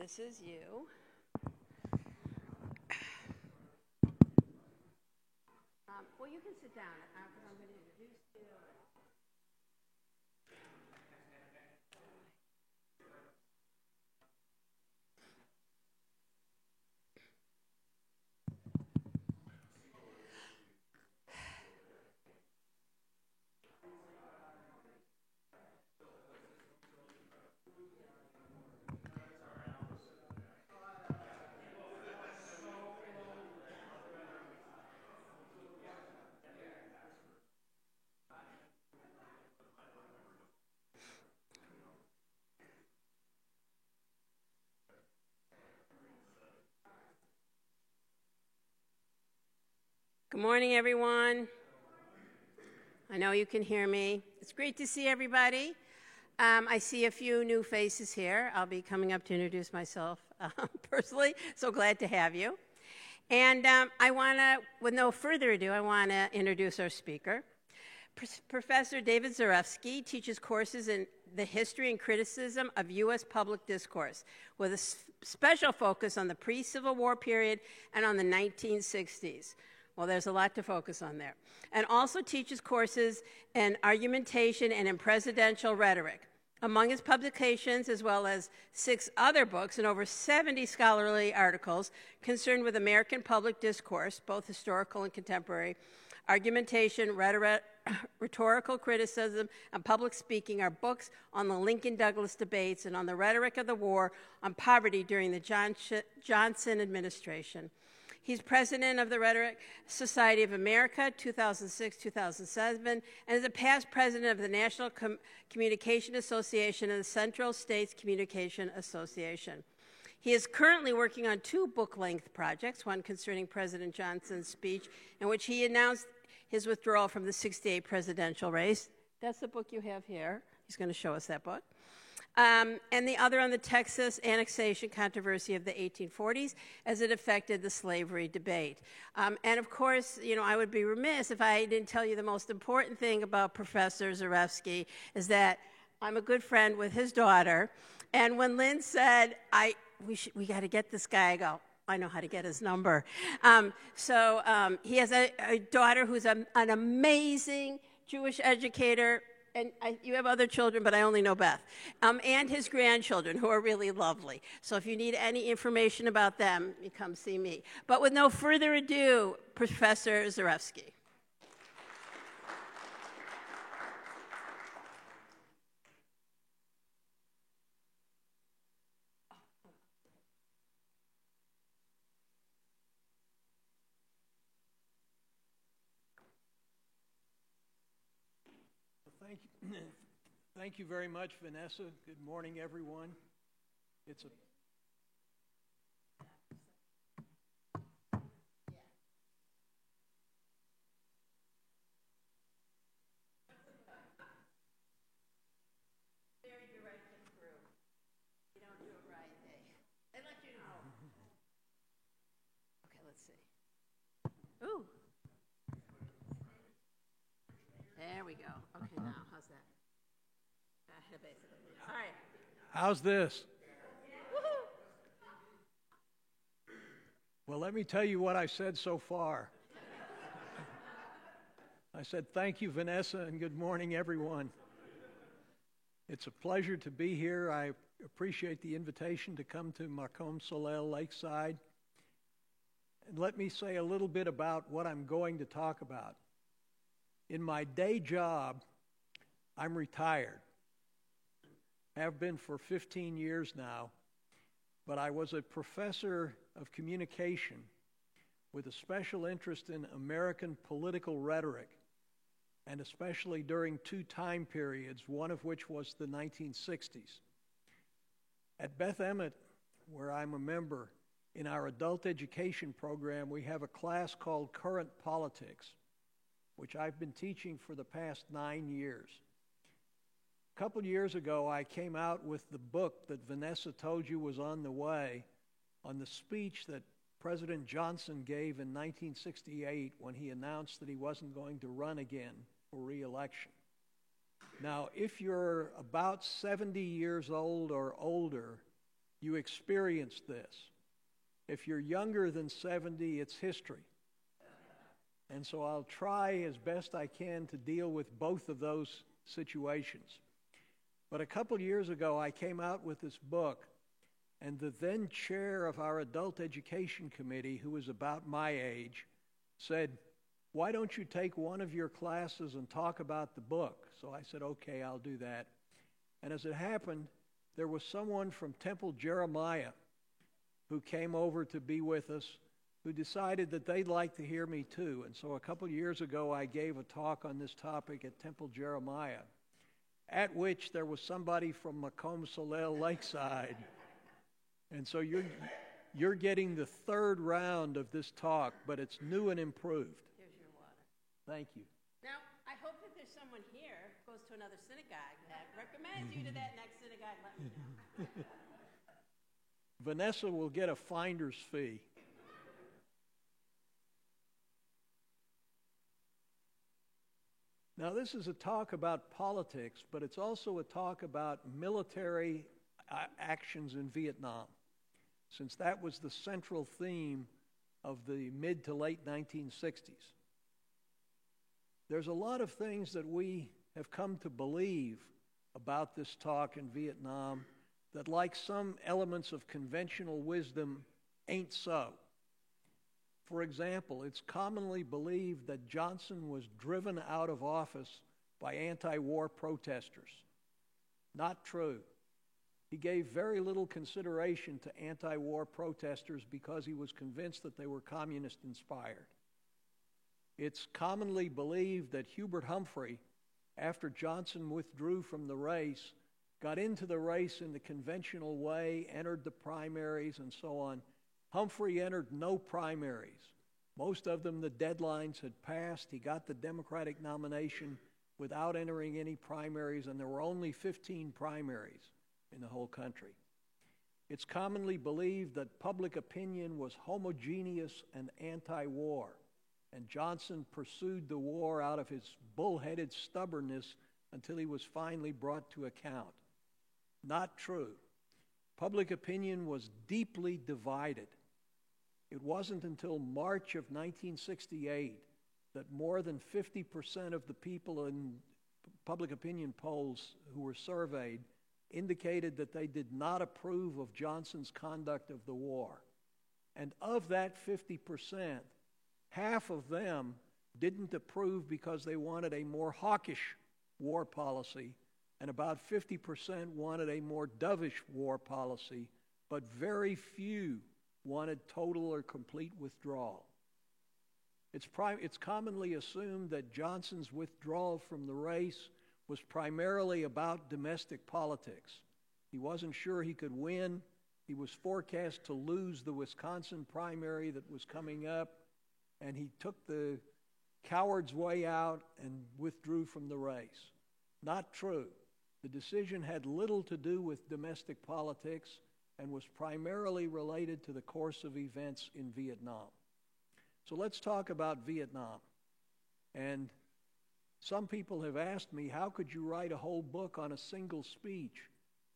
This is you. Well, you can sit down because I'm going to introduce you. Good morning, everyone. I know you can hear me. It's great to see everybody. I see a few new faces here. I'll be coming up to introduce myself personally, so glad to have you. And I want to, with no further ado, I want to introduce our speaker. Professor David Zarefsky teaches courses in the history and criticism of U.S. public discourse, with a special focus on the pre-Civil War period and on the 1960s. Well, there's a lot to focus on there. And also teaches courses in argumentation and in presidential rhetoric. Among his publications, as well as 6 other books and over 70 scholarly articles concerned with American public discourse, both historical and contemporary, argumentation, rhetorical criticism, and public speaking are books on the Lincoln-Douglas debates and on the rhetoric of the war on poverty during the Johnson administration. He's president of the Rhetoric Society of America, 2006-2007, and is a past president of the National Communication Association and the Central States Communication Association. He is currently working on 2 book-length projects, one concerning President Johnson's speech, in which he announced his withdrawal from the '68 presidential race. That's the book you have here. He's going to show us that book. And the other on the Texas annexation controversy of the 1840s as it affected the slavery debate. And of course, you know, I would be remiss if I didn't tell you the most important thing about Professor Zarefsky is that I'm a good friend with his daughter. And when Lynn said, we got to get this guy, I go, I know how to get his number. He has a daughter who's an amazing Jewish educator. And you have other children, but I only know Beth, and his grandchildren, who are really lovely. So if you need any information about them, you come see me. But with no further ado, Professor Zarefsky. Thank you very much, Vanessa. Good morning, everyone. It's a Very directed group. You don't do it right, they let you know. Okay, let's see. Ooh. There we go. Okay, now, how's that? Basically. All right. How's this? Woohoo! Well, let me tell you what I said so far. I said, thank you, Vanessa, and good morning, everyone. It's a pleasure to be here. I appreciate the invitation to come to Macomb Soleil Lakeside. And let me say a little bit about what I'm going to talk about. In my day job, I'm retired. Have been for 15 years now, but I was a professor of communication with a special interest in American political rhetoric, and especially during 2 time periods, one of which was the 1960s. At Beth Emmet, where I'm a member, in our adult education program, we have a class called Current Politics, which I've been teaching for the past 9 years. A couple years ago, I came out with the book that Vanessa told you was on the way on the speech that President Johnson gave in 1968 when he announced that he wasn't going to run again for re-election. Now, if you're about 70 years old or older, you experienced this. If you're younger than 70, it's history. And so I'll try as best I can to deal with both of those situations. But a couple years ago, I came out with this book, and the then chair of our adult education committee, who was about my age, said, "Why don't you take one of your classes and talk about the book?" So I said, "Okay, I'll do that." And as it happened, there was someone from Temple Jeremiah who came over to be with us, who decided that they'd like to hear me too. And so a couple years ago, I gave a talk on this topic at Temple Jeremiah, at which there was somebody from Macomb Solel Lakeside. And so you're getting the third round of this talk, but it's new and improved. Here's your water. Thank you. Now, I hope that there's someone here who goes to another synagogue that recommends you to that next synagogue. Let me know. Vanessa will get a finder's fee. Now, this is a talk about politics, but it's also a talk about military actions in Vietnam, since that was the central theme of the mid to late 1960s. There's a lot of things that we have come to believe about this talk in Vietnam that, like some elements of conventional wisdom, ain't so. For example, it's commonly believed that Johnson was driven out of office by anti-war protesters. Not true. He gave very little consideration to anti-war protesters because he was convinced that they were communist-inspired. It's commonly believed that Hubert Humphrey, after Johnson withdrew from the race, got into the race in the conventional way, entered the primaries, and so on. Humphrey entered no primaries. Most of them, the deadlines had passed. He got the Democratic nomination without entering any primaries, and there were only 15 primaries in the whole country. It's commonly believed that public opinion was homogeneous and anti-war, and Johnson pursued the war out of his bullheaded stubbornness until he was finally brought to account. Not true. Public opinion was deeply divided. It wasn't until March of 1968 that more than 50% of the people in public opinion polls who were surveyed indicated that they did not approve of Johnson's conduct of the war. And of that 50%, half of them didn't approve because they wanted a more hawkish war policy, and about 50% wanted a more dovish war policy, but very few wanted total or complete withdrawal. It's commonly assumed that Johnson's withdrawal from the race was primarily about domestic politics. He wasn't sure he could win. He was forecast to lose the Wisconsin primary that was coming up, and he took the coward's way out and withdrew from the race. Not true. The decision had little to do with domestic politics and was primarily related to the course of events in Vietnam. So let's talk about Vietnam. And some people have asked me, how could you write a whole book on a single speech?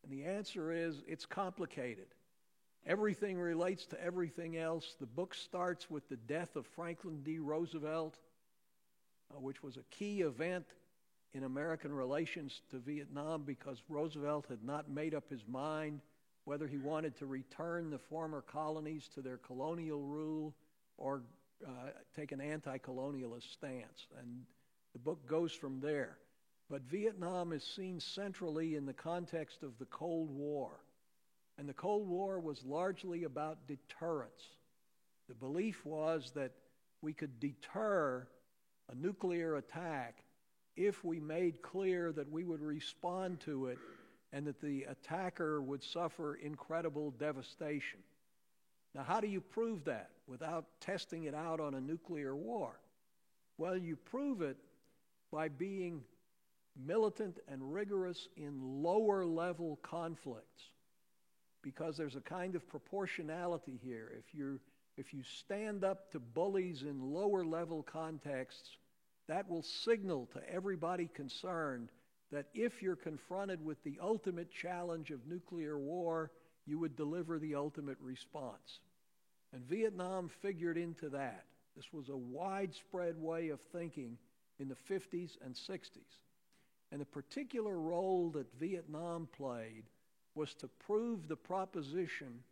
And the answer is, it's complicated. Everything relates to everything else. The book starts with the death of Franklin D. Roosevelt, which was a key event in American relations to Vietnam because Roosevelt had not made up his mind whether he wanted to return the former colonies to their colonial rule or take an anti-colonialist stance. And the book goes from there. But Vietnam is seen centrally in the context of the Cold War. And the Cold War was largely about deterrence. The belief was that we could deter a nuclear attack if we made clear that we would respond to it and that the attacker would suffer incredible devastation. Now, how do you prove that without testing it out on a nuclear war? Well, you prove it by being militant and rigorous in lower-level conflicts, because there's a kind of proportionality here. If you stand up to bullies in lower-level contexts, that will signal to everybody concerned that if you're confronted with the ultimate challenge of nuclear war, you would deliver the ultimate response. And Vietnam figured into that. This was a widespread way of thinking in the 50s and 60s. And the particular role that Vietnam played was to prove the proposition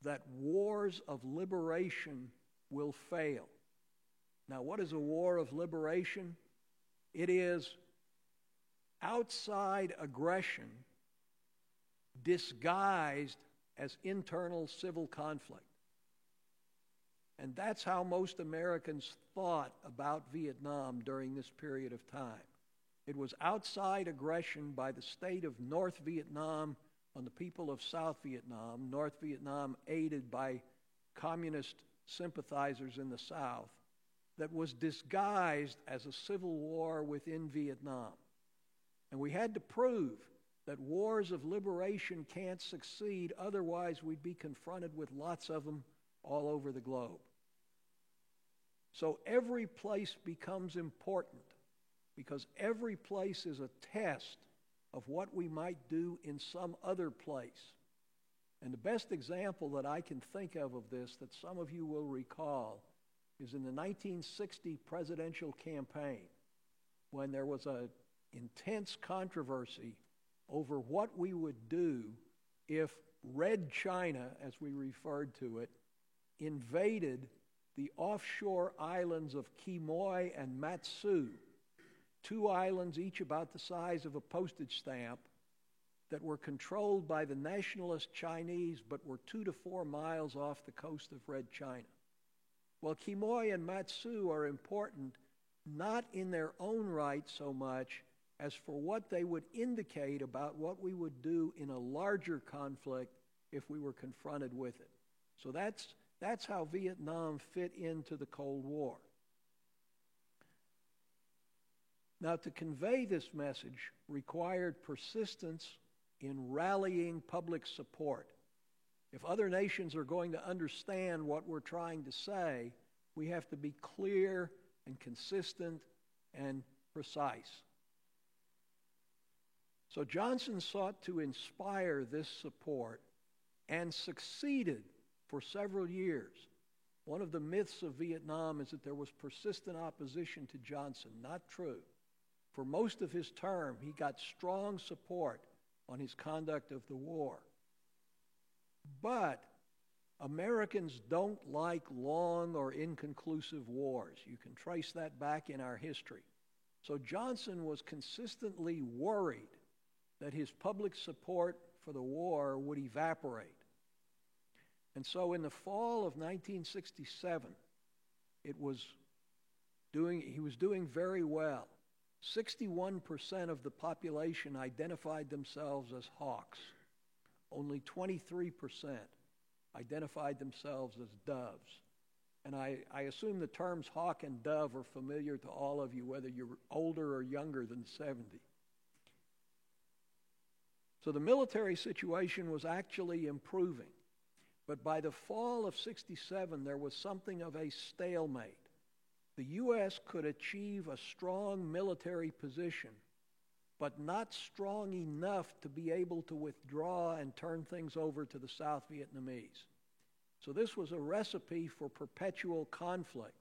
that wars of liberation will fail. Now, what is a war of liberation? It is outside aggression disguised as internal civil conflict. And that's how most Americans thought about Vietnam during this period of time. It was outside aggression by the state of North Vietnam on the people of South Vietnam, North Vietnam aided by communist sympathizers in the South, that was disguised as a civil war within Vietnam. And we had to prove that wars of liberation can't succeed, otherwise we'd be confronted with lots of them all over the globe. So every place becomes important because every place is a test of what we might do in some other place. And the best example that I can think of this that some of you will recall is in the 1960 presidential campaign when there was an intense controversy over what we would do if Red China, as we referred to it, invaded the offshore islands of Quemoy and Matsu, two islands each about the size of a postage stamp that were controlled by the nationalist Chinese but were 2 to 4 miles off the coast of Red China. Well, Quemoy and Matsu are important not in their own right so much as for what they would indicate about what we would do in a larger conflict if we were confronted with it. So that's how Vietnam fit into the Cold War. Now, to convey this message required persistence in rallying public support. If other nations are going to understand what we're trying to say, we have to be clear and consistent and precise. So Johnson sought to inspire this support and succeeded for several years. One of the myths of Vietnam is that there was persistent opposition to Johnson. Not true. For most of his term, he got strong support on his conduct of the war. But Americans don't like long or inconclusive wars. You can trace that back in our history. So Johnson was consistently worried that his public support for the war would evaporate. And so in the fall of 1967, he was doing very well. 61% of the population identified themselves as hawks. Only 23% identified themselves as doves. And I assume the terms hawk and dove are familiar to all of you, whether you're older or younger than 70. So the military situation was actually improving. But by the fall of 67, there was something of a stalemate. The U.S. could achieve a strong military position, but not strong enough to be able to withdraw and turn things over to the South Vietnamese. So this was a recipe for perpetual conflict,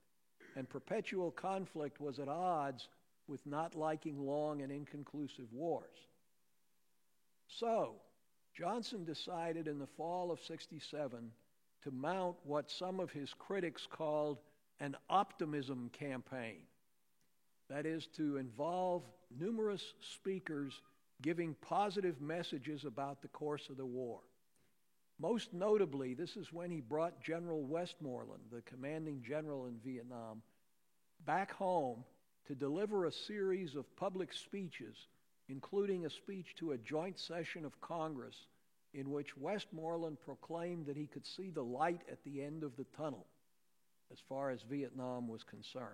and perpetual conflict was at odds with not liking long and inconclusive wars. So Johnson decided in the fall of 67 to mount what some of his critics called an optimism campaign. That is, to involve numerous speakers giving positive messages about the course of the war. Most notably, this is when he brought General Westmoreland, the commanding general in Vietnam, back home to deliver a series of public speeches, including a speech to a joint session of Congress in which Westmoreland proclaimed that he could see the light at the end of the tunnel as far as Vietnam was concerned.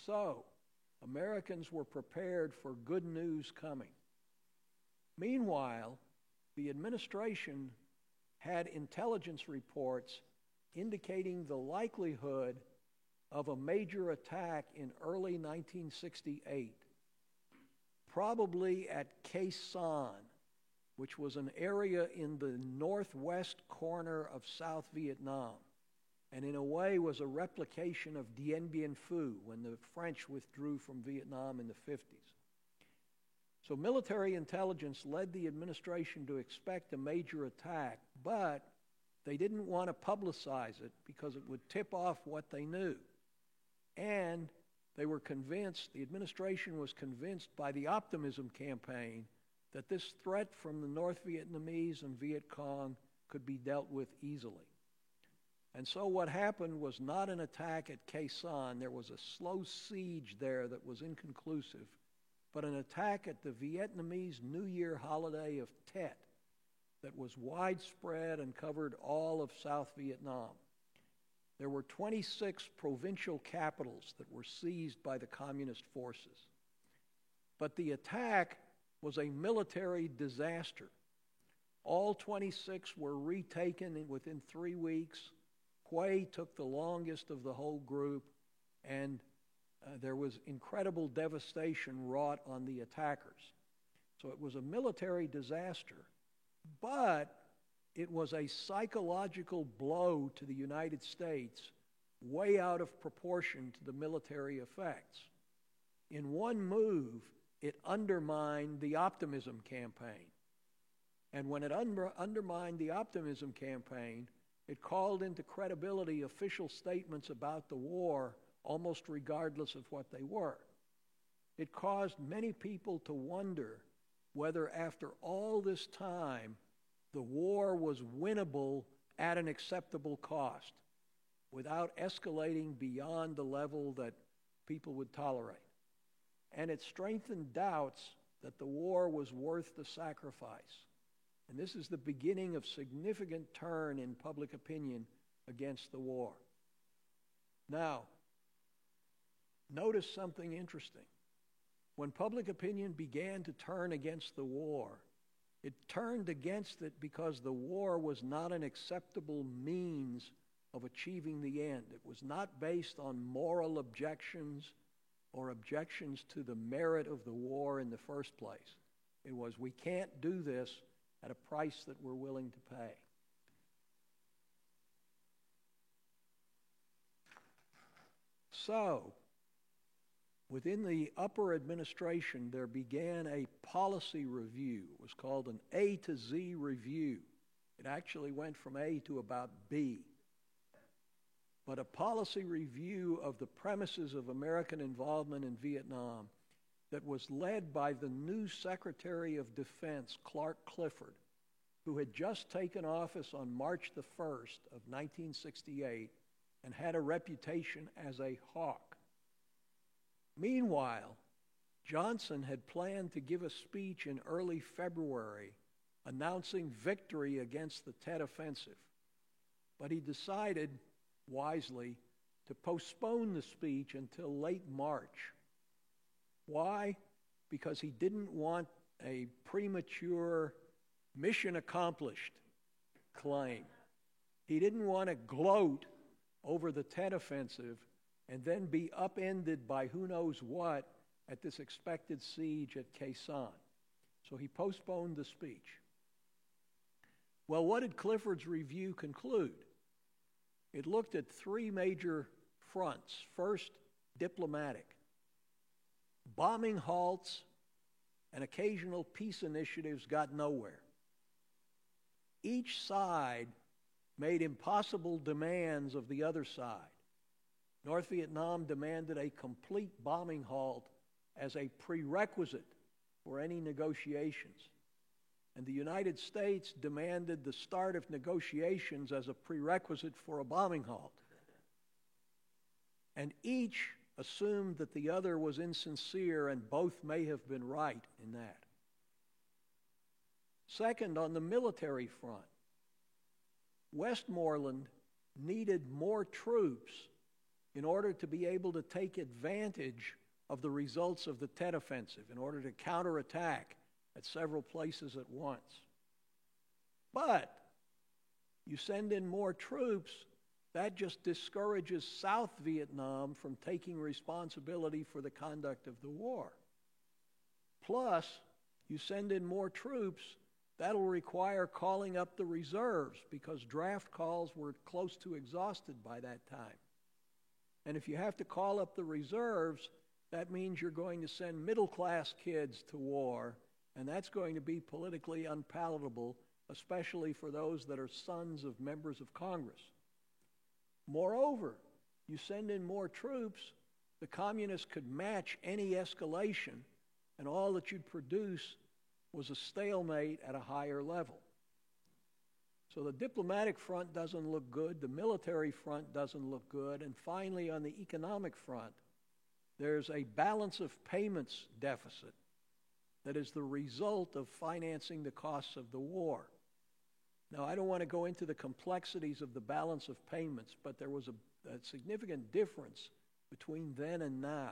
So, Americans were prepared for good news coming. Meanwhile, the administration had intelligence reports indicating the likelihood of a major attack in early 1968. probably at Khe Sanh, which was an area in the northwest corner of South Vietnam, and in a way was a replication of Dien Bien Phu when the French withdrew from Vietnam in the 50s. So military intelligence led the administration to expect a major attack, but they didn't want to publicize it because it would tip off what they knew. And they were convinced, the administration was convinced by the optimism campaign that this threat from the North Vietnamese and Viet Cong could be dealt with easily. And so what happened was not an attack at Khe Sanh. There was a slow siege there that was inconclusive, but an attack at the Vietnamese New Year holiday of Tet that was widespread and covered all of South Vietnam. There were 26 provincial capitals that were seized by the communist forces. But the attack was a military disaster. All 26 were retaken within 3 weeks. Hue took the longest of the whole group, and there was incredible devastation wrought on the attackers. So it was a military disaster, but it was a psychological blow to the United States, way out of proportion to the military effects. In one move, it undermined the optimism campaign. And when it undermined the optimism campaign, it called into credibility official statements about the war, almost regardless of what they were. It caused many people to wonder whether after all this time, the war was winnable at an acceptable cost without escalating beyond the level that people would tolerate. And it strengthened doubts that the war was worth the sacrifice. And this is the beginning of significant turn in public opinion against the war. Now, notice something interesting. When public opinion began to turn against the war, it turned against it because the war was not an acceptable means of achieving the end. It was not based on moral objections or objections to the merit of the war in the first place. It was, we can't do this at a price that we're willing to pay. So, within the upper administration, there began a policy review. It was called an A to Z review. It actually went from A to about B. But a policy review of the premises of American involvement in Vietnam that was led by the new Secretary of Defense, Clark Clifford, who had just taken office on March the 1st of 1968 and had a reputation as a hawk. Meanwhile, Johnson had planned to give a speech in early February announcing victory against the Tet Offensive, but he decided, wisely, to postpone the speech until late March. Why? Because he didn't want a premature mission accomplished claim. He didn't want to gloat over the Tet Offensive and then be upended by who knows what at this expected siege at Khe Sanh. So he postponed the speech. Well, what did Clifford's review conclude? It looked at 3 major fronts. First, diplomatic. Bombing halts and occasional peace initiatives got nowhere. Each side made impossible demands of the other side. North Vietnam demanded a complete bombing halt as a prerequisite for any negotiations. And the United States demanded the start of negotiations as a prerequisite for a bombing halt. And each assumed that the other was insincere, and both may have been right in that. Second, on the military front, Westmoreland needed more troops in order to be able to take advantage of the results of the Tet Offensive, in order to counterattack at several places at once. But you send in more troops, that just discourages South Vietnam from taking responsibility for the conduct of the war. Plus, you send in more troops, that'll require calling up the reserves because draft calls were close to exhausted by that time. And if you have to call up the reserves, that means you're going to send middle-class kids to war, and that's going to be politically unpalatable, especially for those that are sons of members of Congress. Moreover, you send in more troops, the communists could match any escalation, and all that you'd produce was a stalemate at a higher level. So the diplomatic front doesn't look good, the military front doesn't look good, and finally on the economic front, there's a balance of payments deficit that is the result of financing the costs of the war. Now, I don't want to go into the complexities of the balance of payments, but there was a significant difference between then and now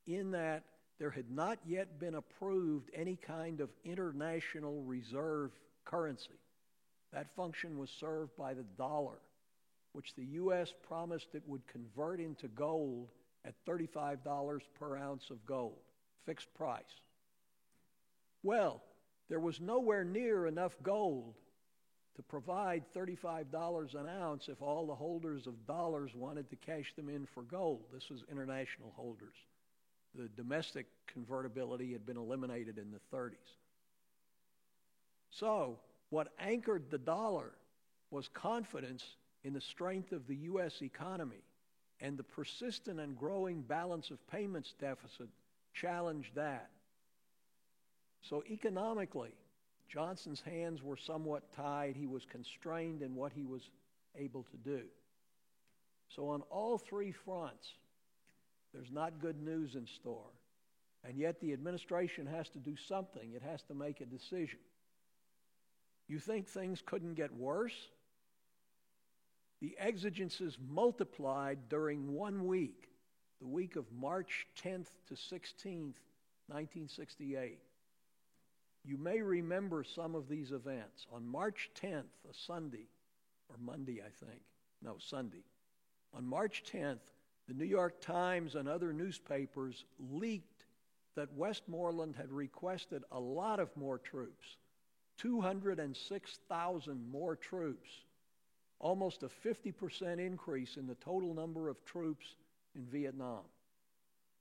in that there had not yet been approved any kind of international reserve currency. That function was served by the dollar, which the U.S. promised it would convert into gold at $35 per ounce of gold, fixed price. Well, there was nowhere near enough gold to provide $35 an ounce if all the holders of dollars wanted to cash them in for gold. This was international holders. The domestic convertibility had been eliminated in the 30s. So, what anchored the dollar was confidence in the strength of the U.S. economy, and the persistent and growing balance of payments deficit challenged that. So economically, Johnson's hands were somewhat tied. He was constrained in what he was able to do. So on all three fronts, there's not good news in store. And yet the administration has to do something. It has to make a decision. You think things couldn't get worse? The exigencies multiplied during 1 week, the week of March 10th to 16th, 1968. You may remember some of these events. On March 10th, a Sunday, or Monday, I think. No, Sunday. On March 10th, the New York Times and other newspapers leaked that Westmoreland had requested a lot of more troops, 206,000 more troops, almost a 50% increase in the total number of troops in Vietnam.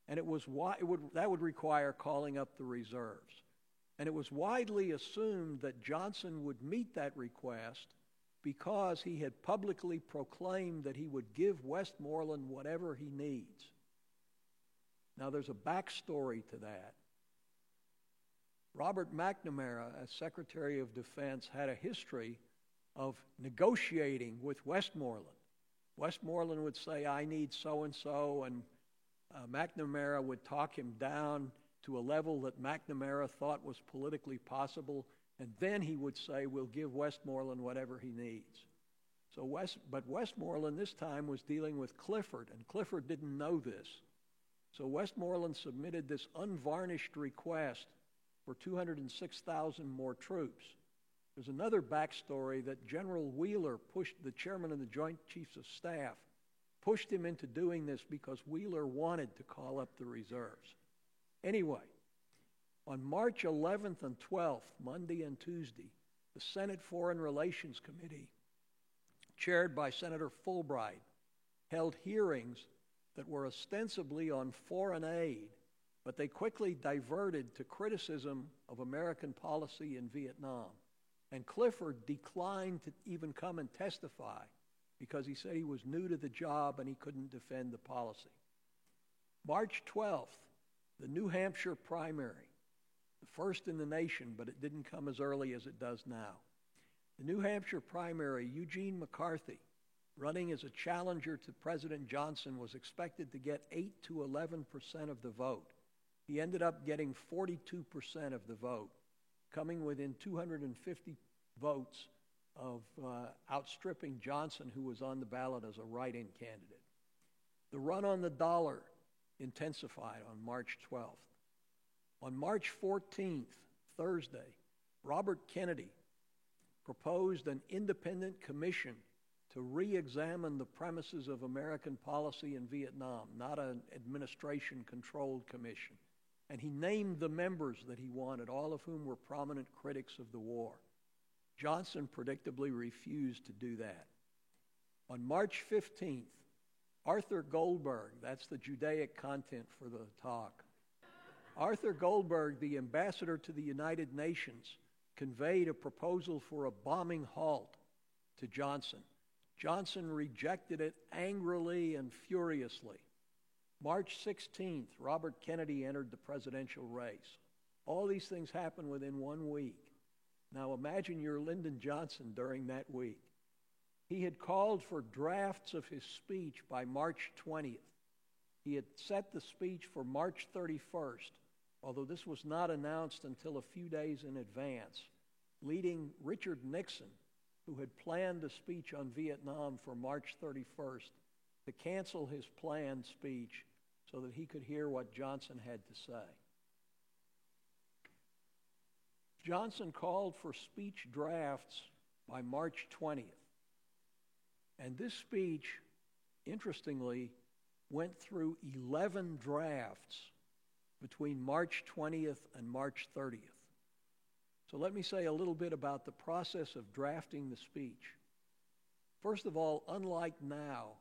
And that would require calling up the reserves. And it was widely assumed that Johnson would meet that request because he had publicly proclaimed that he would give Westmoreland whatever he needs. Now, there's a backstory to that. Robert McNamara, as Secretary of Defense, had a history of negotiating with Westmoreland. Westmoreland would say, I need so-and-so, and McNamara would talk him down to a level that McNamara thought was politically possible, and then he would say, we'll give Westmoreland whatever he needs. But Westmoreland this time was dealing with Clifford, and Clifford didn't know this. So Westmoreland submitted this unvarnished request for 206,000 more troops. There's another backstory that General Wheeler pushed, the chairman of the Joint Chiefs of Staff, pushed him into doing this because Wheeler wanted to call up the reserves. Anyway, on March 11th and 12th, Monday and Tuesday, the Senate Foreign Relations Committee, chaired by Senator Fulbright, held hearings that were ostensibly on foreign aid, but they quickly diverted to criticism of American policy in Vietnam. And Clifford declined to even come and testify because he said he was new to the job and he couldn't defend the policy. March 12th, the New Hampshire primary, the first in the nation, but it didn't come as early as it does now. The New Hampshire primary, Eugene McCarthy, running as a challenger to President Johnson, was expected to get 8 to 11% of the vote. He ended up getting 42% of the vote, coming within 250 votes of outstripping Johnson, who was on the ballot as a write-in candidate. The run on the dollar intensified on March 12th. On March 14th, Thursday, Robert Kennedy proposed an independent commission to re-examine the premises of American policy in Vietnam, not an administration-controlled commission. and he named the members that he wanted, all of whom were prominent critics of the war. Johnson predictably refused to do that. On March 15th, Arthur Goldberg, that's the Judaic content for the talk, Arthur Goldberg, the ambassador to the United Nations, conveyed a proposal for a bombing halt to Johnson. Johnson rejected it angrily and furiously. March 16th, Robert Kennedy entered the presidential race. All these things happened within 1 week. Now imagine you're Lyndon Johnson during that week. He had called for drafts of his speech by March 20th. He had set the speech for March 31st, although this was not announced until a few days in advance, leading Richard Nixon, who had planned a speech on Vietnam for March 31st, to cancel his planned speech so that he could hear what Johnson had to say. Johnson called for speech drafts by March 20th. And this speech, interestingly, went through 11 drafts between March 20th and March 30th. So let me say a little bit about the process of drafting the speech. First of all, unlike now,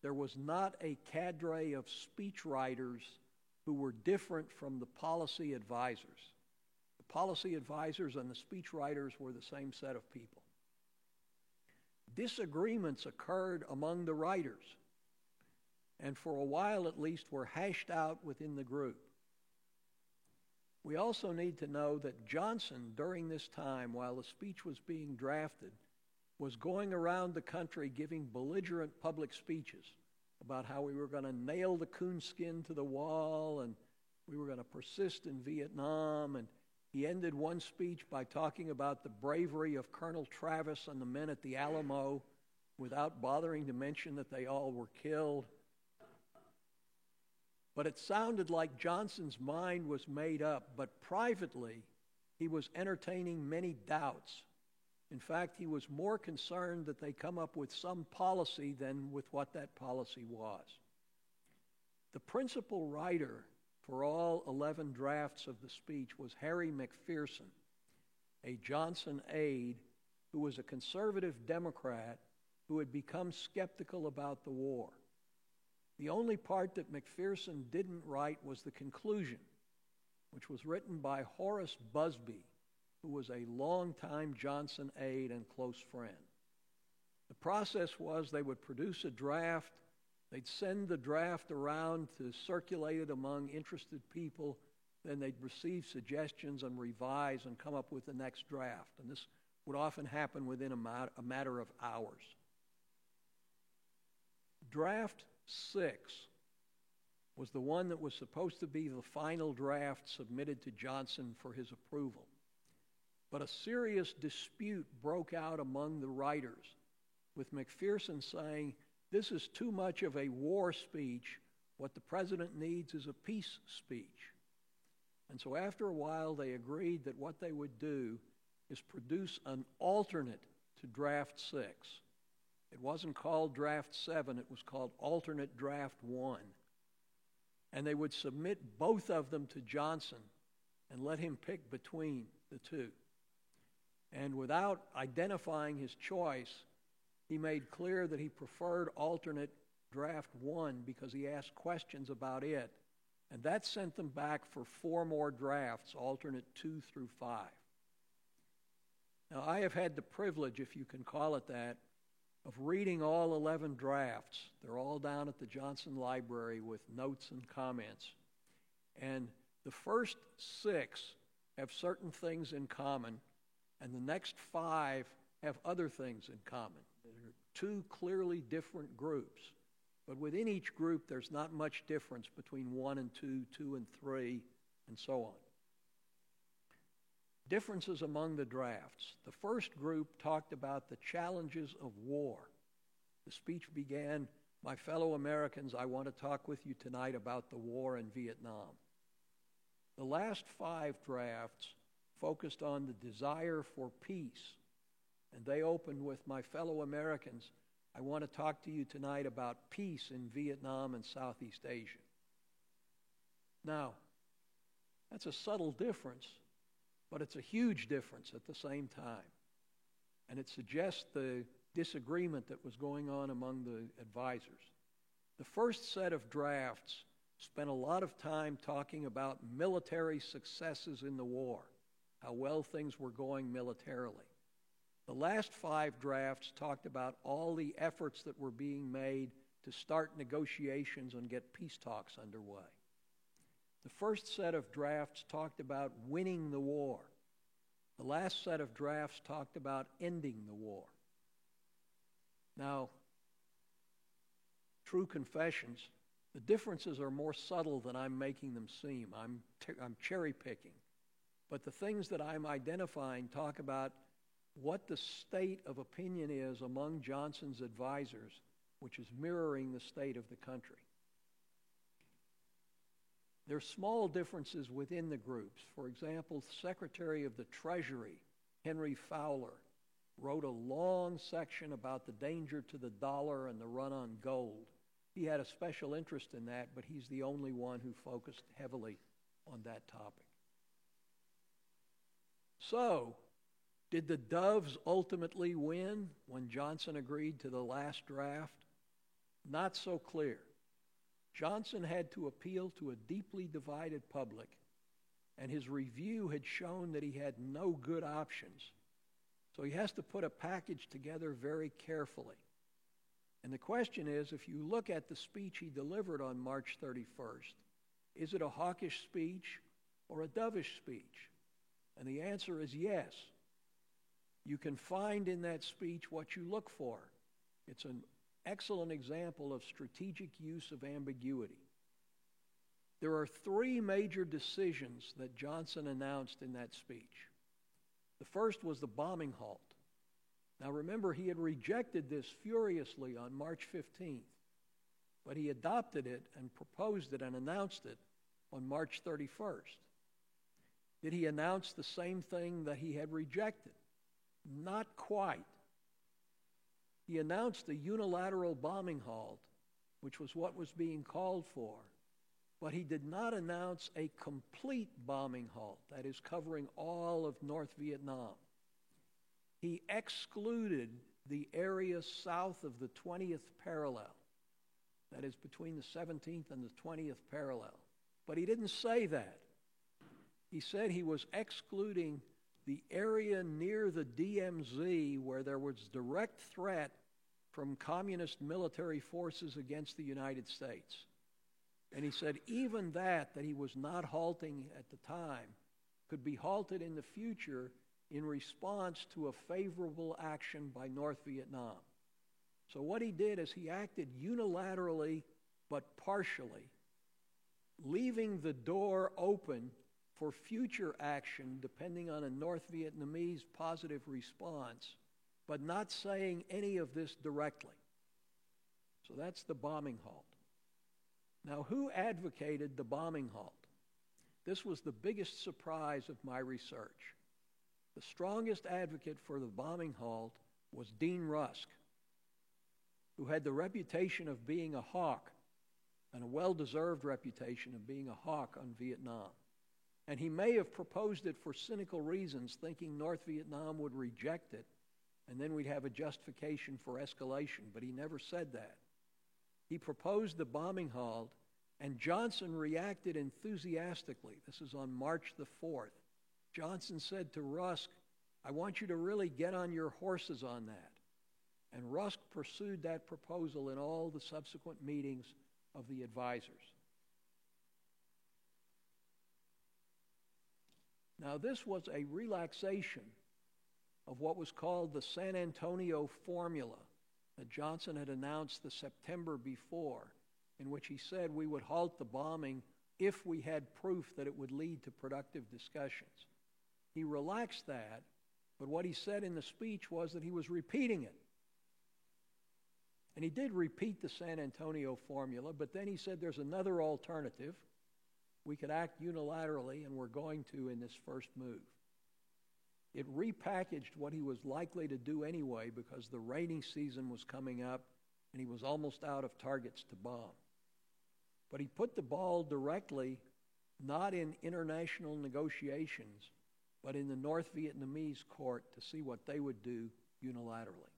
there was not a cadre of speechwriters who were different from the policy advisors. The policy advisors and the speechwriters were the same set of people. Disagreements occurred among the writers, and for a while at least were hashed out within the group. We also need to know that Johnson, during this time, while the speech was being drafted, was going around the country giving belligerent public speeches about how we were going to nail the coonskin to the wall and we were going to persist in Vietnam. And he ended one speech by talking about the bravery of Colonel Travis and the men at the Alamo without bothering to mention that they all were killed. But it sounded like Johnson's mind was made up, but privately he was entertaining many doubts. In fact, he was more concerned that they come up with some policy than with what that policy was. The principal writer for all 11 drafts of the speech was Harry McPherson, a Johnson aide who was a conservative Democrat who had become skeptical about the war. The only part that McPherson didn't write was the conclusion, which was written by Horace Busby, who was a longtime Johnson aide and close friend. The process was they would produce a draft, they'd send the draft around to circulate it among interested people, then they'd receive suggestions and revise and come up with the next draft. And this would often happen within a matter of hours. Draft 6 was the one that was supposed to be the final draft submitted to Johnson for his approval. But a serious dispute broke out among the writers, with McPherson saying, "This is too much of a war speech. What the president needs is a peace speech." And so after a while, they agreed that what they would do is produce an alternate to Draft 6. It wasn't called Draft 7, it was called Alternate Draft 1. And they would submit both of them to Johnson and let him pick between the two. And without identifying his choice, he made clear that he preferred Alternate Draft 1 because he asked questions about it. And that sent them back for 4 more drafts, Alternate 2 through 5. Now, I have had the privilege, if you can call it that, of reading all 11 drafts. They're all down at the Johnson Library with notes and comments. And the first 6 have certain things in common, and the next 5 have other things in common. There are 2 clearly different groups. But within each group, there's not much difference between 1 and 2, 2 and 3, and so on. Differences among the drafts. The first group talked about the challenges of war. The speech began, "My fellow Americans, I want to talk with you tonight about the war in Vietnam." The last 5 drafts focused on the desire for peace, and they opened with, "My fellow Americans, I want to talk to you tonight about peace in Vietnam and Southeast Asia." Now, That's a subtle difference, but it's a huge difference at the same time. And it suggests the disagreement that was going on among the advisors. The first set of drafts spent a lot of time talking about military successes in the war, how well things were going militarily. The last 5 drafts talked about all the efforts that were being made to start negotiations and get peace talks underway. The first set of drafts talked about winning the war. The last set of drafts talked about ending the war. Now, true confessions, the differences are more subtle than I'm making them seem. I'm cherry picking. But the things that I'm identifying talk about what the state of opinion is among Johnson's advisors, which is mirroring the state of the country. There are small differences within the groups. For example, Secretary of the Treasury, Henry Fowler, wrote a long section about the danger to the dollar and the run on gold. He had a special interest in that, but he's the only one who focused heavily on that topic. So, did the Doves ultimately win when Johnson agreed to the last draft? Not so clear. Johnson had to appeal to a deeply divided public, and his review had shown that he had no good options. So he has to put a package together very carefully. And the question is, if you look at the speech he delivered on March 31st, is it a hawkish speech or a dovish speech? And the answer is yes. You can find in that speech what you look for. It's an excellent example of strategic use of ambiguity. There are 3 major decisions that Johnson announced in that speech. The first was the bombing halt. Now remember, he had rejected this furiously on March 15th, but he adopted it and proposed it and announced it on March 31st. Did he announce the same thing that he had rejected? Not quite. He announced a unilateral bombing halt, which was what was being called for, but he did not announce a complete bombing halt, that is, covering all of North Vietnam. He excluded the area south of the 20th parallel, that is, between the 17th and the 20th parallel. But he didn't say that. He said he was excluding the area near the DMZ where there was direct threat from communist military forces against the United States. And he said even that he was not halting at the time, could be halted in the future in response to a favorable action by North Vietnam. So what he did is he acted unilaterally but partially, leaving the door open for future action depending on a North Vietnamese positive response, but not saying any of this directly. So that's the bombing halt. Now, who advocated the bombing halt? This was the biggest surprise of my research. The strongest advocate for the bombing halt was Dean Rusk, who had the reputation of being a hawk, and a well-deserved reputation of being a hawk on Vietnam. And he may have proposed it for cynical reasons, thinking North Vietnam would reject it, and then we'd have a justification for escalation, but he never said that. He proposed the bombing halt, and Johnson reacted enthusiastically. This is on March the 4th. Johnson said to Rusk, "I want you to really get on your horses on that." And Rusk pursued that proposal in all the subsequent meetings of the advisors. Now, this was a relaxation of what was called the San Antonio Formula that Johnson had announced the September before, in which he said we would halt the bombing if we had proof that it would lead to productive discussions. He relaxed that, but what he said in the speech was that he was repeating it. And he did repeat the San Antonio Formula, but then he said there's another alternative. We could act unilaterally, and we're going to in this first move. It repackaged what he was likely to do anyway because the rainy season was coming up and he was almost out of targets to bomb. But he put the ball directly not in international negotiations, but in the North Vietnamese court to see what they would do unilaterally.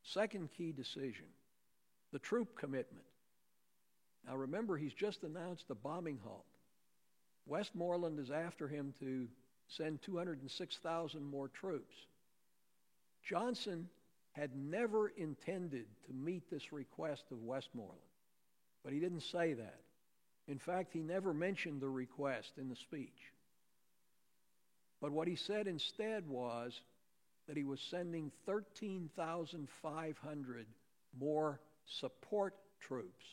Second key decision, the troop commitment. Now remember, he's just announced a bombing halt. Westmoreland is after him to send 206,000 more troops. Johnson had never intended to meet this request of Westmoreland, but he didn't say that. In fact, he never mentioned the request in the speech. But what he said instead was that he was sending 13,500 more support troops,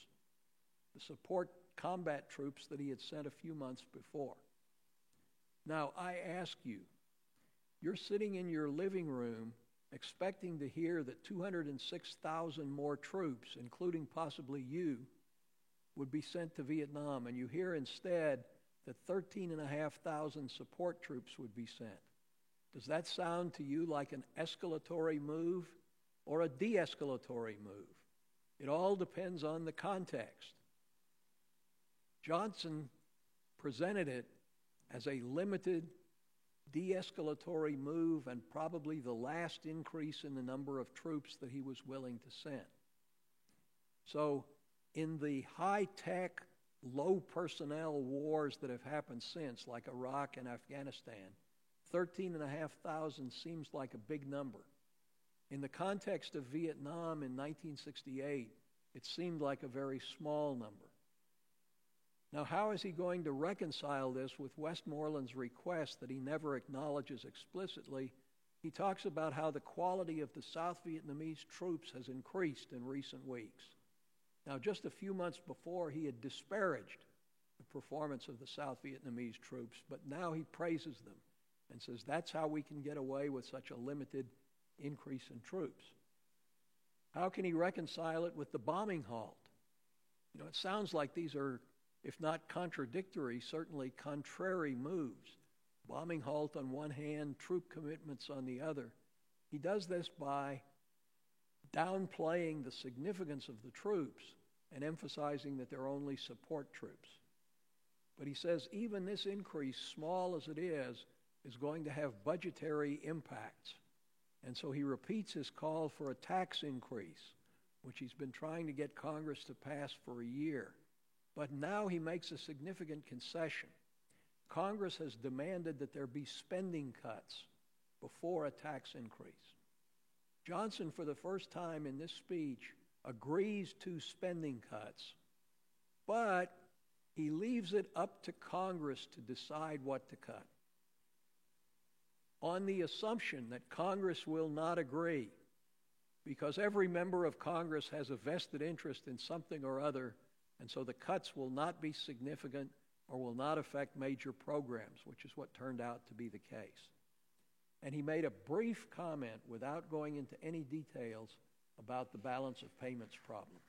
the support combat troops that he had sent a few months before. Now, I ask you, you're sitting in your living room expecting to hear that 206,000 more troops, including possibly you, would be sent to Vietnam, and you hear instead that 13,500 support troops would be sent. Does that sound to you like an escalatory move or a de-escalatory move? It all depends on the context. Johnson presented it as a limited de-escalatory move and probably the last increase in the number of troops that he was willing to send. So in the high-tech, low-personnel wars that have happened since, like Iraq and Afghanistan, 13,500 seems like a big number. In the context of Vietnam in 1968, it seemed like a very small number. Now, how is he going to reconcile this with Westmoreland's request that he never acknowledges explicitly? He talks about how the quality of the South Vietnamese troops has increased in recent weeks. Now, just a few months before, he had disparaged the performance of the South Vietnamese troops, but now he praises them and says that's how we can get away with such a limited increase in troops. How can he reconcile it with the bombing halt? You know, it sounds like these are, if not contradictory, certainly contrary moves. Bombing halt on one hand, troop commitments on the other. He does this by downplaying the significance of the troops and emphasizing that they're only support troops. But he says even this increase, small as it is going to have budgetary impacts. And so he repeats his call for a tax increase, which he's been trying to get Congress to pass for a year. But now he makes a significant concession. Congress has demanded that there be spending cuts before a tax increase. Johnson, for the first time in this speech, agrees to spending cuts, but he leaves it up to Congress to decide what to cut, on the assumption that Congress will not agree, because every member of Congress has a vested interest in something or other, and so the cuts will not be significant or will not affect major programs, which is what turned out to be the case. And he made a brief comment without going into any details about the balance of payments problem.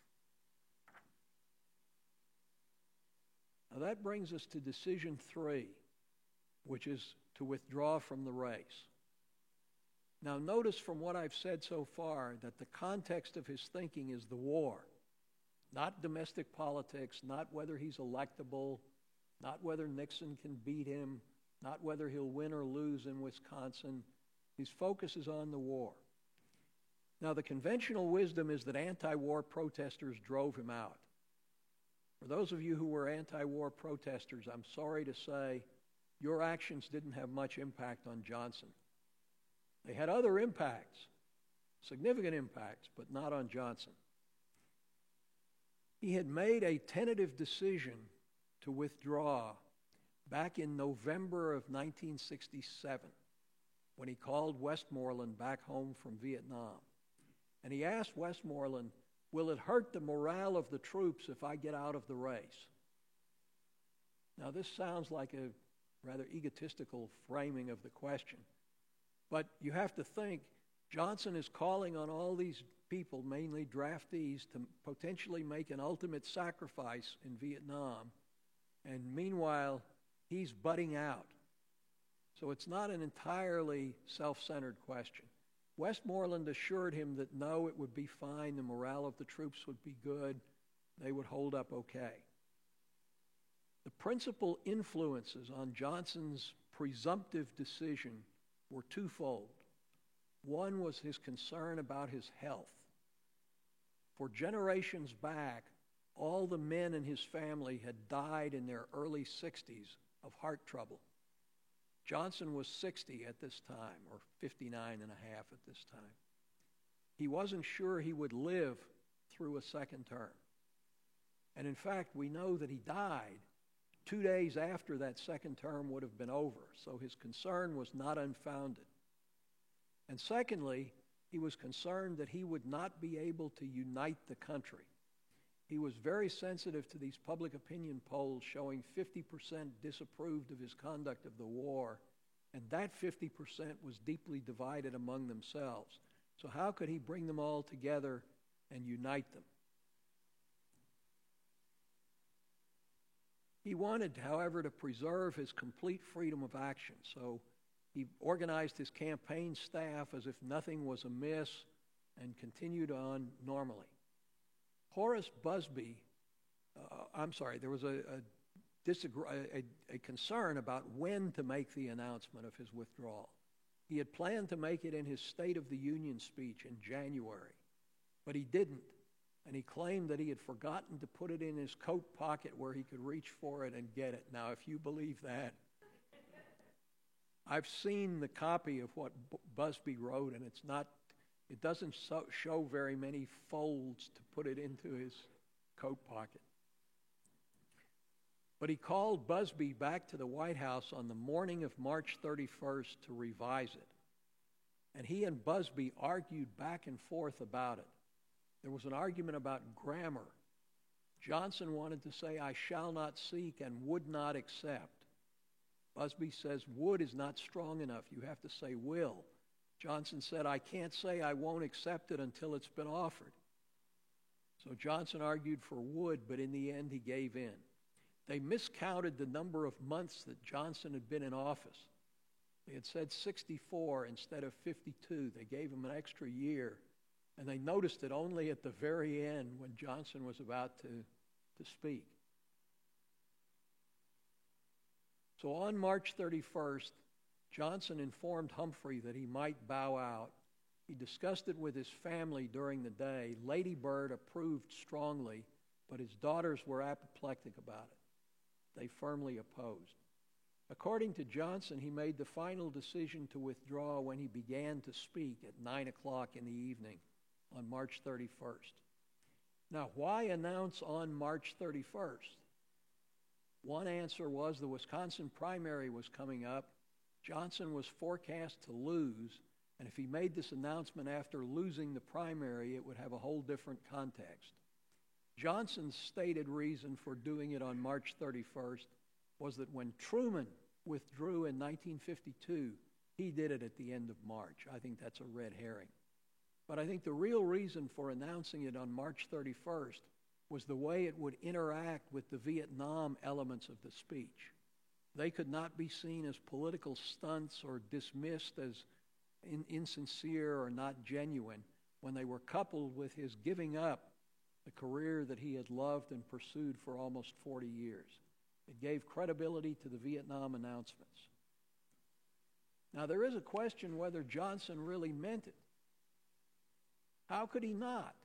Now that brings us to decision 3, which is to withdraw from the race. Now notice from what I've said so far that the context of his thinking is the war, not domestic politics, not whether he's electable, not whether Nixon can beat him, not whether he'll win or lose in Wisconsin. His focus is on the war. Now, the conventional wisdom is that anti-war protesters drove him out. For those of you who were anti-war protesters, I'm sorry to say your actions didn't have much impact on Johnson. They had other impacts, significant impacts, but not on Johnson. He had made a tentative decision to withdraw back in November of 1967 when he called Westmoreland back home from Vietnam. And he asked Westmoreland, will it hurt the morale of the troops if I get out of the race? Now, this sounds like a rather egotistical framing of the question. But you have to think, Johnson is calling on all these people, mainly draftees, to potentially make an ultimate sacrifice in Vietnam. And meanwhile, he's butting out. So it's not an entirely self-centered question. Westmoreland assured him that no, it would be fine, the morale of the troops would be good, they would hold up okay. The principal influences on Johnson's presumptive decision were twofold. One was his concern about his health. For generations back, all the men in his family had died in their early 60s of heart trouble. Johnson was 60 at this time, or 59 and a half at this time. He wasn't sure he would live through a second term. And in fact, we know that he died 2 days after that second term would have been over, so his concern was not unfounded. And secondly, he was concerned that he would not be able to unite the country. He was very sensitive to these public opinion polls showing 50% disapproved of his conduct of the war, and that 50% was deeply divided among themselves. So how could he bring them all together and unite them? He wanted, however, to preserve his complete freedom of action, so he organized his campaign staff as if nothing was amiss and continued on normally. Horace Busby, there was a concern about when to make the announcement of his withdrawal. He had planned to make it in his State of the Union speech in January, but he didn't, and he claimed that he had forgotten to put it in his coat pocket where he could reach for it and get it. Now, if you believe that, I've seen the copy of what Busby wrote, and it doesn't show very many folds to put it into his coat pocket. But he called Busby back to the White House on the morning of March 31st to revise it. And he and Busby argued back and forth about it. There was an argument about grammar. Johnson wanted to say, "I shall not seek," and "would not accept." Busby says, "Would is not strong enough. You have to say will." Johnson said, "I can't say I won't accept it until it's been offered." So Johnson argued for would, but in the end he gave in. They miscounted the number of months that Johnson had been in office. They had said 64 instead of 52. They gave him an extra year, and they noticed it only at the very end when Johnson was about to speak. So on March 31st, Johnson informed Humphrey that he might bow out. He discussed it with his family during the day. Lady Bird approved strongly, but his daughters were apoplectic about it. They firmly opposed. According to Johnson, he made the final decision to withdraw when he began to speak at 9 o'clock in the evening on March 31st. Now, why announce on March 31st? One answer was the Wisconsin primary was coming up. Johnson was forecast to lose, and if he made this announcement after losing the primary, it would have a whole different context. Johnson's stated reason for doing it on March 31st was that when Truman withdrew in 1952, he did it at the end of March. I think that's a red herring. But I think the real reason for announcing it on March 31st was the way it would interact with the Vietnam elements of the speech. They could not be seen as political stunts or dismissed as insincere or not genuine when they were coupled with his giving up the career that he had loved and pursued for almost 40 years. It gave credibility to the Vietnam announcements. Now, there is a question whether Johnson really meant it. How could he not?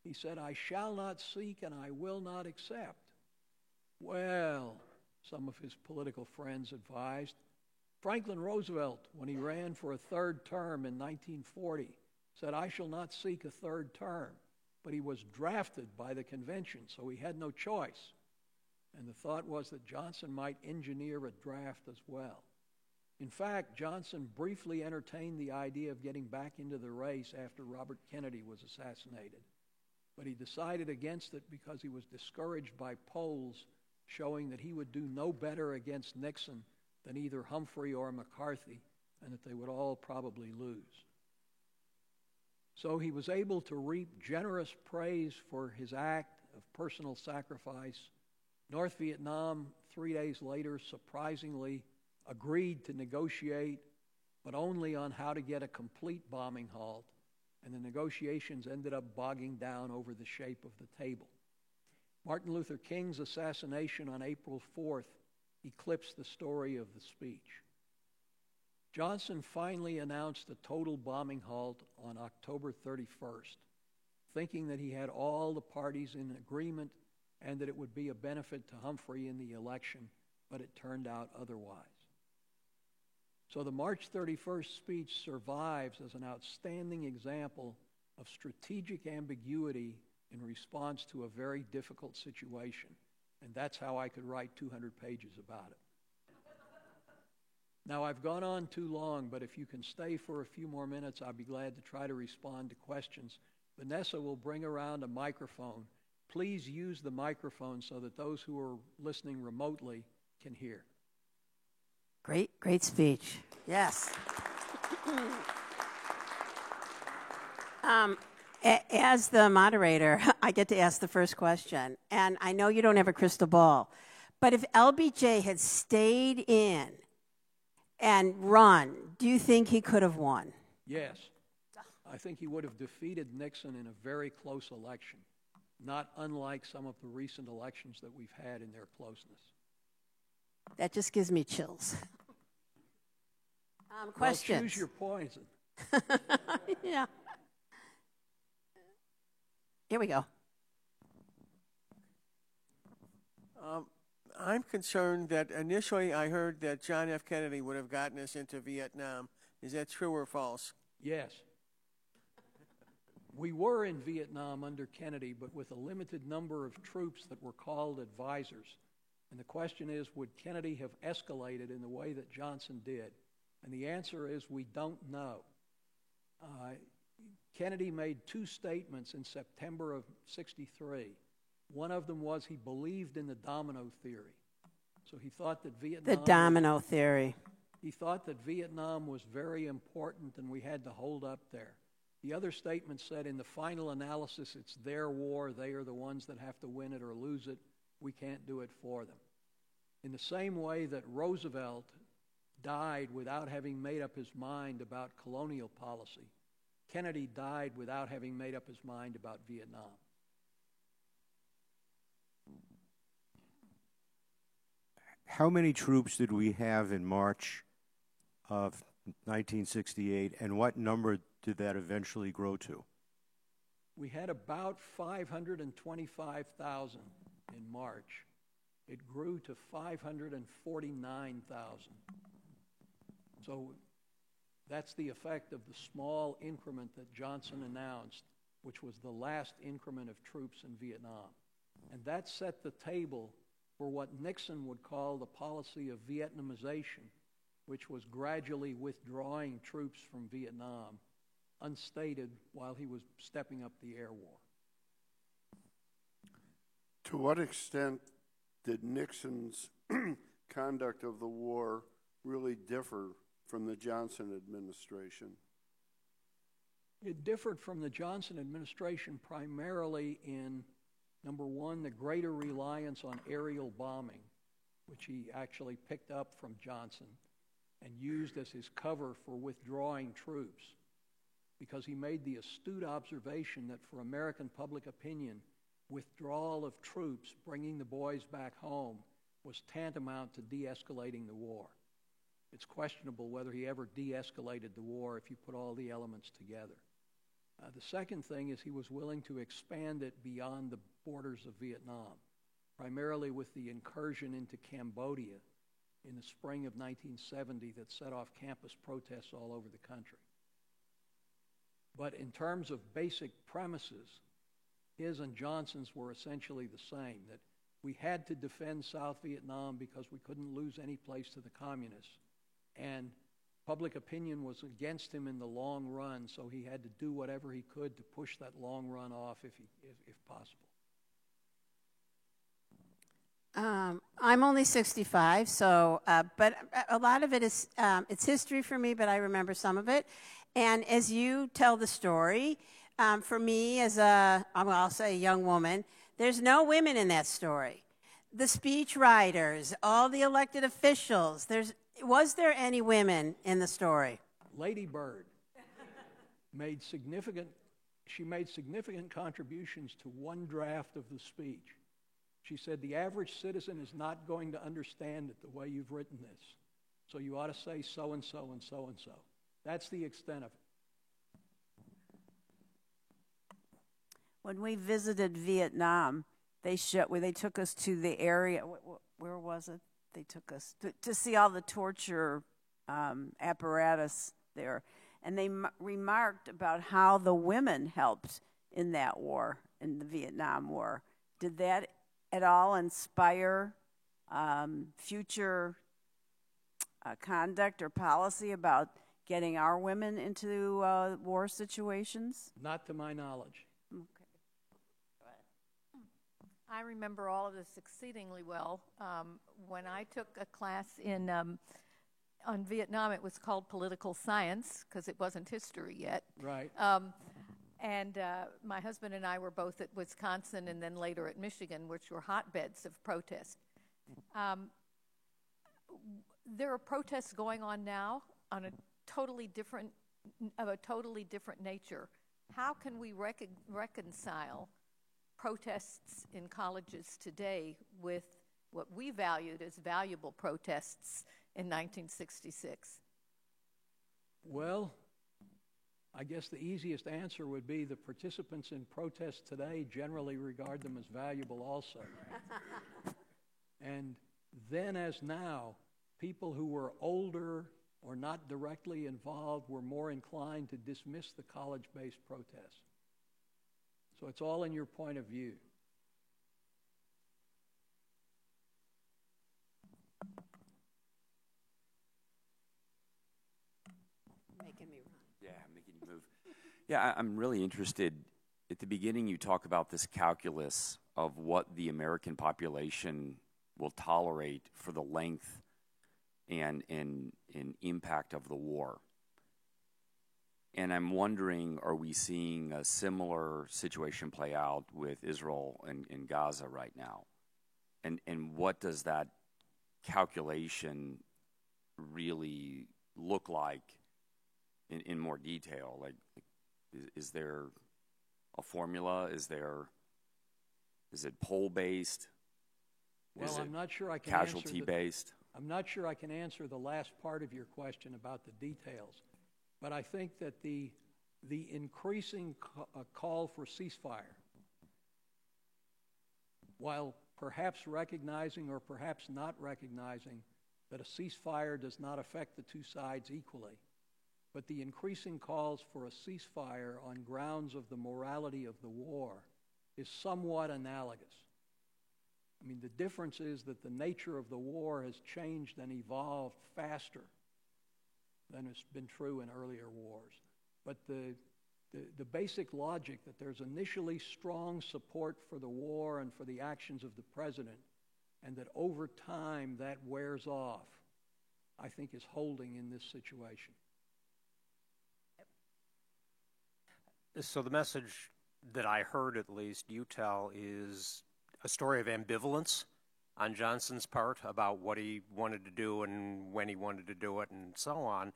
He said, "I shall not seek and I will not accept." Well, some of his political friends advised. Franklin Roosevelt, when he ran for a third term in 1940, said, "I shall not seek a third term." But he was drafted by the convention, so he had no choice. And the thought was that Johnson might engineer a draft as well. In fact, Johnson briefly entertained the idea of getting back into the race after Robert Kennedy was assassinated. But he decided against it because he was discouraged by polls showing that he would do no better against Nixon than either Humphrey or McCarthy, and that they would all probably lose. So he was able to reap generous praise for his act of personal sacrifice. North Vietnam, 3 days later, surprisingly agreed to negotiate, but only on how to get a complete bombing halt, and the negotiations ended up bogging down over the shape of the table. Martin Luther King's assassination on April 4th eclipsed the story of the speech. Johnson finally announced a total bombing halt on October 31st, thinking that he had all the parties in agreement and that it would be a benefit to Humphrey in the election, but it turned out otherwise. So the March 31st speech survives as an outstanding example of strategic ambiguity in response to a very difficult situation. And that's how I could write 200 pages about it. Now, I've gone on too long, but if you can stay for a few more minutes, I'll be glad to try to respond to questions. Vanessa will bring around a microphone. Please use the microphone so that those who are listening remotely can hear. Great speech. Yes. As the moderator, I get to ask the first question. And I know you don't have a crystal ball, but if LBJ had stayed in and run, do you think he could have won? Yes. I think he would have defeated Nixon in a very close election, not unlike some of the recent elections that we've had in their closeness. That just gives me chills. Questions? Well, choose your poison. Yeah. Here we go. I'm concerned that initially I heard that John F. Kennedy would have gotten us into Vietnam. Is that true or false? Yes. We were in Vietnam under Kennedy, but with a limited number of troops that were called advisors. And the question is, would Kennedy have escalated in the way that Johnson did? And the answer is, we don't know. Kennedy made two statements in September of '63. One of them was he believed in the domino theory. So he thought that Vietnam... The domino theory. He thought that Vietnam was very important and we had to hold up there. The other statement said, in the final analysis, it's their war. They are the ones that have to win it or lose it. We can't do it for them. In the same way that Roosevelt died without having made up his mind about colonial policy, Kennedy died without having made up his mind about Vietnam. How many troops did we have in March of 1968, and what number did that eventually grow to? We had about 525,000 in March. It grew to 549,000. So that's the effect of the small increment that Johnson announced, which was the last increment of troops in Vietnam. And that set the table for what Nixon would call the policy of Vietnamization, which was gradually withdrawing troops from Vietnam, unstated, while he was stepping up the air war. To what extent did Nixon's conduct of the war really differ from the Johnson administration? It differed from the Johnson administration primarily in, number one, the greater reliance on aerial bombing, which he actually picked up from Johnson and used as his cover for withdrawing troops, because he made the astute observation that for American public opinion, withdrawal of troops, bringing the boys back home, was tantamount to de-escalating the war. It's questionable whether he ever de-escalated the war if you put all the elements together. The second thing is he was willing to expand it beyond the borders of Vietnam, primarily with the incursion into Cambodia in the spring of 1970 that set off campus protests all over the country. But in terms of basic premises, his and Johnson's were essentially the same, that we had to defend South Vietnam because we couldn't lose any place to the communists. And public opinion was against him in the long run, so he had to do whatever he could to push that long run off if possible. I'm only 65, so but a lot of it is it's history for me, but I remember some of it. And as you tell the story, for me as I'll say a young woman, there's no women in that story. The speech writers, all the elected officials, was there any women in the story? Lady Bird made significant contributions to one draft of the speech. She said, the average citizen is not going to understand it the way you've written this. So you ought to say so-and-so and so-and-so. That's the extent of it. When we visited Vietnam, they took us to the area. Where was it? They took us to see all the torture apparatus there, and they remarked about how the women helped in that war, in the Vietnam War. Did that at all inspire future conduct or policy about getting our women into war situations? Not to my knowledge. Okay. I remember all of this exceedingly well. When I took a class on Vietnam, it was called political science because it wasn't history yet. Right. And my husband and I were both at Wisconsin and then later at Michigan, which were hotbeds of protest. There are protests going on now on a totally different nature. How can we reconcile protests in colleges today with what we valued as valuable protests in 1966? Well, I guess the easiest answer would be the participants in protests today generally regard them as valuable also. And then as now, people who were older or not directly involved were more inclined to dismiss the college-based protests. So it's all in your point of view. Making me run. Yeah, making you move. Yeah, I'm really interested. At the beginning, you talk about this calculus of what the American population will tolerate for the length and impact of the war. And I'm wondering, are we seeing a similar situation play out with Israel and Gaza right now? And what does that calculation really look like in more detail? Like, is there a formula? Is it poll-based? Well, I'm not sure I can casualty-based? I'm not sure I can answer the last part of your question about the details. But I think that the increasing call for ceasefire, while perhaps recognizing or perhaps not recognizing that a ceasefire does not affect the two sides equally, but the increasing calls for a ceasefire on grounds of the morality of the war is somewhat analogous. I mean, the difference is that the nature of the war has changed and evolved faster than has been true in earlier wars. But the basic logic that there's initially strong support for the war and for the actions of the president, and that over time that wears off, I think is holding in this situation. So the message that I heard, at least, you tell, is a story of ambivalence on Johnson's part about what he wanted to do and when he wanted to do it and so on.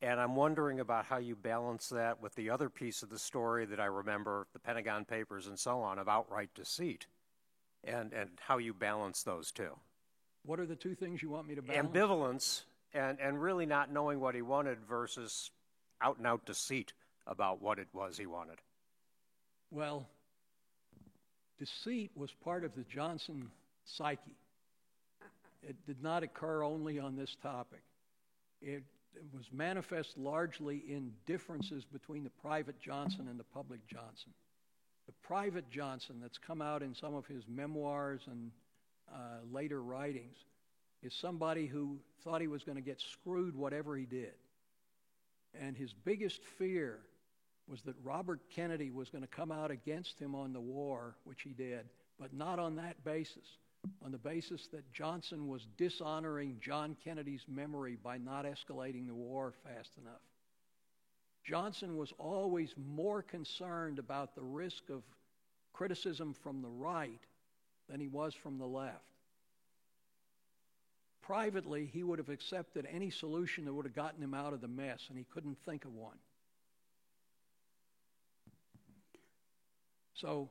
And I'm wondering about how you balance that with the other piece of the story that I remember, the Pentagon Papers and so on, of outright deceit, and how you balance those two. What are the two things you want me to balance? Ambivalence and really not knowing what he wanted versus out-and-out deceit about what it was he wanted. Well, deceit was part of the Johnson psyche. It did not occur only on this topic. It was manifest largely in differences between the private Johnson and the public Johnson. The private Johnson that's come out in some of his memoirs and later writings is somebody who thought he was going to get screwed whatever he did. And his biggest fear was that Robert Kennedy was going to come out against him on the war, which he did, but not on that basis, on the basis that Johnson was dishonoring John Kennedy's memory by not escalating the war fast enough. Johnson was always more concerned about the risk of criticism from the right than he was from the left. Privately, he would have accepted any solution that would have gotten him out of the mess, and he couldn't think of one. So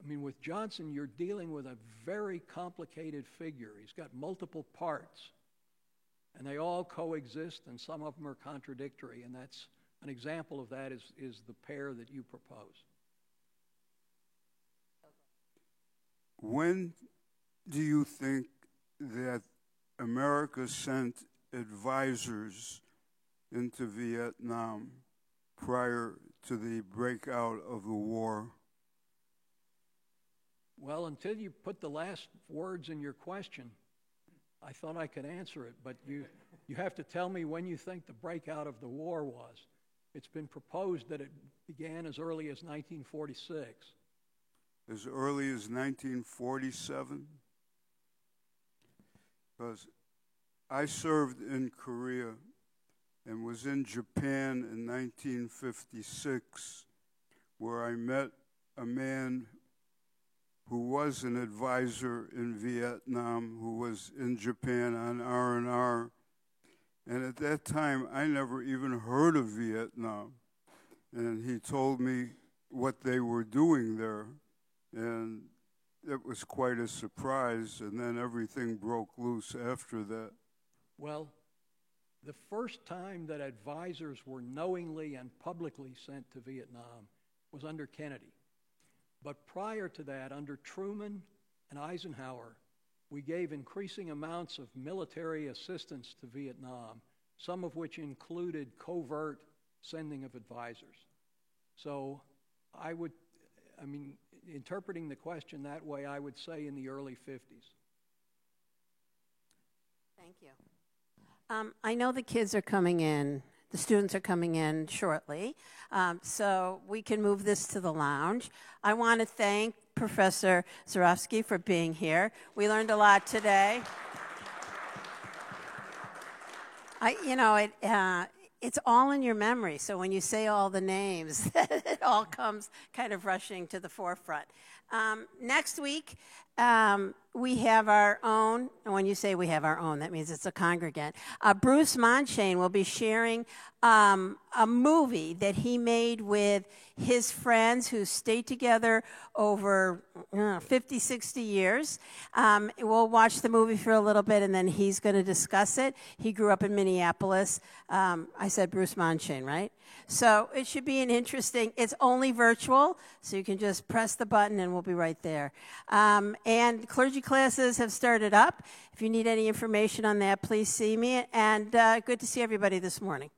I mean, with Johnson, you're dealing with a very complicated figure. He's got multiple parts, and they all coexist, and some of them are contradictory, and that's an example of that is the pair that you propose. When do you think that America sent advisors into Vietnam prior to the breakout of the war? Well, until you put the last words in your question, I thought I could answer it, but you have to tell me when you think the breakout of the war was. It's been proposed that it began as early as 1946. As early as 1947? Because I served in Korea and was in Japan in 1956, where I met a man who was an advisor in Vietnam, who was in Japan on R&R. And at that time, I never even heard of Vietnam. And he told me what they were doing there. And it was quite a surprise, and then everything broke loose after that. Well, the first time that advisors were knowingly and publicly sent to Vietnam was under Kennedy. But prior to that, under Truman and Eisenhower, we gave increasing amounts of military assistance to Vietnam, some of which included covert sending of advisors. So interpreting the question that way, I would say in the early 50s. Thank you. I know the kids are coming in. The students are coming in shortly, so we can move this to the lounge. I want to thank Professor Zurawski for being here. We learned a lot today. It's all in your memory, so when you say all the names, it all comes kind of rushing to the forefront. Next week, we have our own, and when you say we have our own, that means it's a congregant. Bruce Monchain will be sharing a movie that he made with his friends who stayed together over 50, 60 years. We'll watch the movie for a little bit, and then he's going to discuss it. He grew up in Minneapolis. I said Bruce Monchain, right? So it should be it's only virtual, so you can just press the button and we'll be right there. And clergy classes have started up. If you need any information on that, please see me. And good to see everybody this morning.